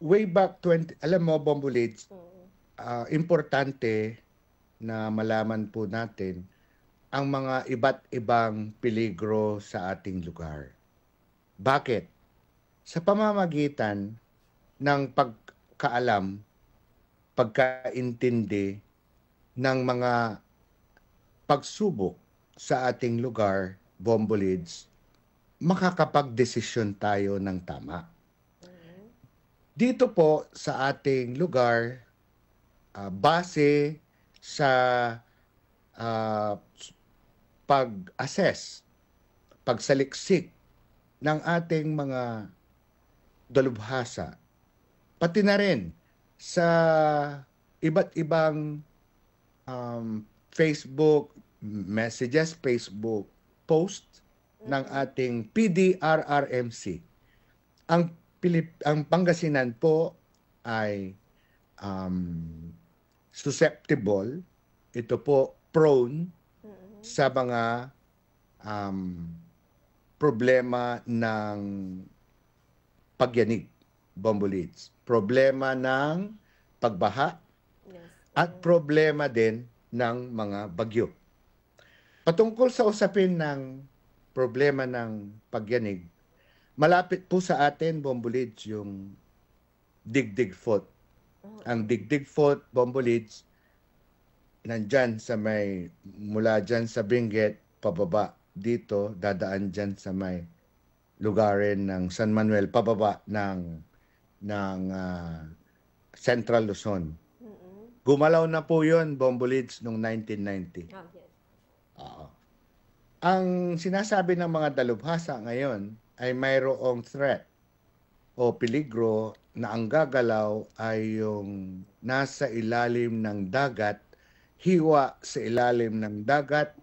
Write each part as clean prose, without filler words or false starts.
way back 20, alam mo, Bombolits, Mm. importante na malaman po natin ang mga iba't ibang peligro sa ating lugar. Bakit? Sa pamamagitan ng pagkaalam, pagkaintindi ng mga pagsubok sa ating lugar, Bombolids, makakapagdesisyon tayo ng tama. Mm. Dito po sa ating lugar, base sa ah, pag-assess, pagsaliksik ng ating mga dalubhasa, pati na rin sa iba't ibang Facebook messages, Facebook post ng Mm. ating PDRRMC. Ang Pangasinan po ay susceptible, ito po prone Mm. sa mga um, problema ng pagyanig, Bombolids. Problema ng pagbaha Yes. at Mm. problema din ng mga bagyo. Patungkol sa usapin ng problema ng pagyanig, malapit po sa atin, Bombolids, yung Digdig Fault. Ang Mm. Digdig Fault, Bombolids, nandyan sa may, mula dyan sa Benguet, pababa dito, dadaan dyan sa may lugarin ng San Manuel, pababa ng Central Luzon. Mm. Gumalaw na po yun, Bombolids, noong 1990. Oh, yes. Oo. Ang sinasabi ng mga dalubhasa ngayon ay mayroong threat o peligro na ang gagalaw ay yung nasa ilalim ng dagat, hiwa sa ilalim ng dagat.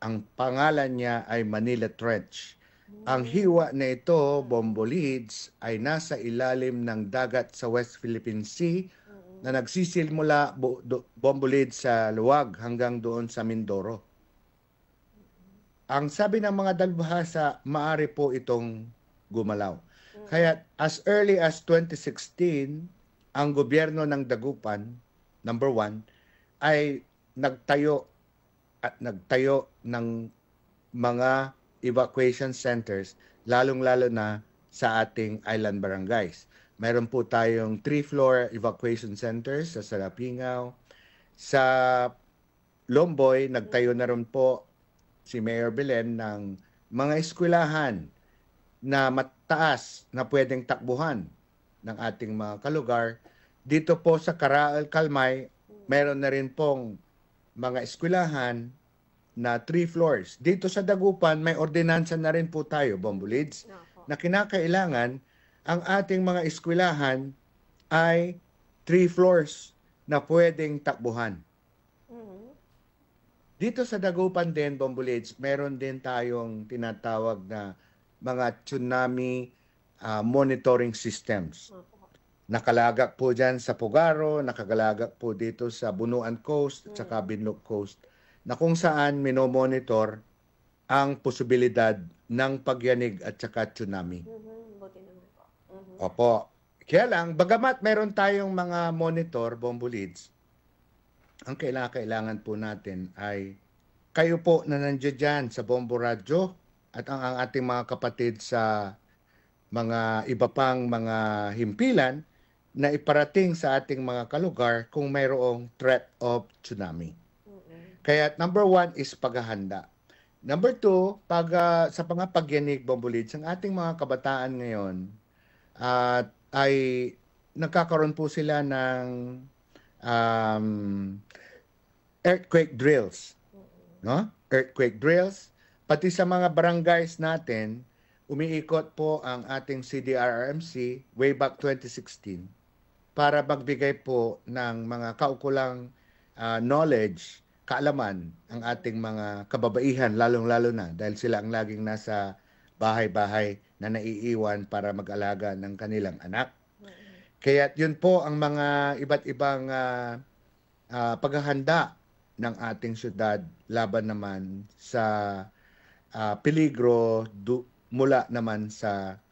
Ang pangalan niya ay Manila Trench. Ang Mm. hiwa na ito, Bombolids, ay nasa ilalim ng dagat sa West Philippine Sea na Mm. nagsisimula Bombolids sa luwag hanggang doon sa Mindoro. Ang sabi ng mga dalubhasa, maari po itong gumalaw. Mm. Kaya as early as 2016, ang gobyerno ng Dagupan, number 1, ay nagtayo ng mga evacuation centers, lalong-lalo na sa ating island barangays. Mayroon po tayong 3-floor evacuation centers sa Salapingaw. Sa Lomboy, nagtayo na Mm. rin po si Mayor Belen ng mga eskwelahan na mataas na pwedeng takbuhan ng ating mga kalugar. Dito po sa Karaal, Kalmay, Mm. meron na rin pong mga eskwelahan na 3 floors. Dito sa Dagupan, may ordinansa na rin po tayo, Bombulids, Opo. na kinakailangan ang ating mga eskwelahan ay 3 floors na pwedeng takbuhan. Mm. Dito sa Dagupan din, Bombulids, meron din tayong tinatawag na mga tsunami monitoring systems. Opo. Nakalagak po dyan sa Pugaro, nakagalagak po dito sa Bunuan Coast at saka Mm. Binloc Coast, na kung saan minomonitor ang posibilidad ng pagyanig at saka tsunami. Mm. Buti naman po. Mm. Opo. Kaya lang, bagamat meron tayong mga monitor, Bombulids, ang kailangan po natin ay kayo po na nandiyan dyan sa Bombo Radyo at ang ating mga kapatid sa mga iba pang mga himpilan na iparating sa ating mga kalugar kung mayroong threat of tsunami. Mm. Kaya number 1 is paghahanda. Number 2, sa mga pagyanig, Bombulids, ang ating mga kabataan ngayon ay nagkakaroon po sila ng um, earthquake drills. Mm. No? Earthquake drills. Pati sa mga barangays natin, umiikot po ang ating CDRRMC way back 2016 para magbigay po ng mga kaukulang knowledge, kaalaman ang ating mga kababaihan, lalong-lalo na dahil sila ang laging nasa bahay-bahay na naiiwan para mag-alaga ng kanilang anak. Mm. Kaya yun po ang mga iba't ibang paghahanda ng ating syudad laban naman sa peligro mula naman sa